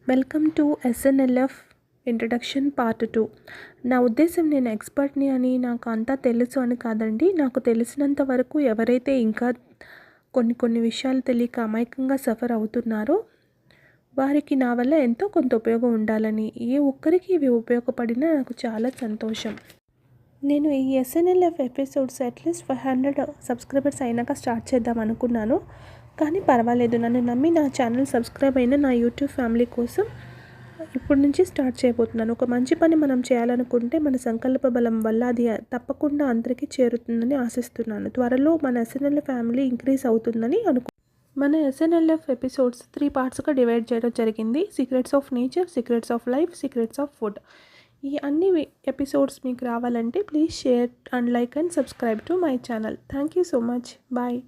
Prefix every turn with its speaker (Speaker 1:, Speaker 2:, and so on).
Speaker 1: Welcome to SNLF introduction part 2. నా ఉద్దేశం నేను ఎక్స్పర్ట్ని అని, నాకు అంతా తెలుసు అని కాదండి. నాకు తెలిసినంత వరకు ఎవరైతే ఇంకా కొన్ని విషయాలు తెలియక అమాయకంగా సఫర్ అవుతున్నారో వారికి నా వల్ల ఎంతో కొంత ఉపయోగం ఉండాలని, ఏ ఒక్కరికి ఇవి ఉపయోగపడినా నాకు చాలా సంతోషం. నేను ఈ ఎస్ఎన్ఎల్ఎఫ్ ఎపిసోడ్స్ అట్లీస్ట్ 500 సబ్స్క్రైబర్స్ అయినాక స్టార్ట్ చేద్దాం అనుకున్నాను. కానీ పర్వాలేదు, నన్ను నమ్మి నా ఛానల్ సబ్స్క్రైబ్ అయిన నా యూట్యూబ్ ఫ్యామిలీ కోసం ఇప్పటి నుంచి స్టార్ట్ చేయబోతున్నాను. ఒక మంచి పని మనం చేయాలనుకుంటే మన సంకల్ప బలం వల్ల అది తప్పకుండా అందరికీ చేరుతుందని ఆశిస్తున్నాను. త్వరలో మన ఎస్ఎన్ఎల్ ఫ్యామిలీ ఇంక్రీజ్ అవుతుందని మన ఎస్ఎన్ఎల్ఎఫ్ ఎపిసోడ్స్ 3 పార్ట్స్గా డివైడ్ చేయడం జరిగింది. Secrets of nature, secrets of life, secrets of food. ఈ అన్ని ఎపిసోడ్స్ మీకు రావాలంటే please share and like and subscribe to my channel. Thank you so much. Bye.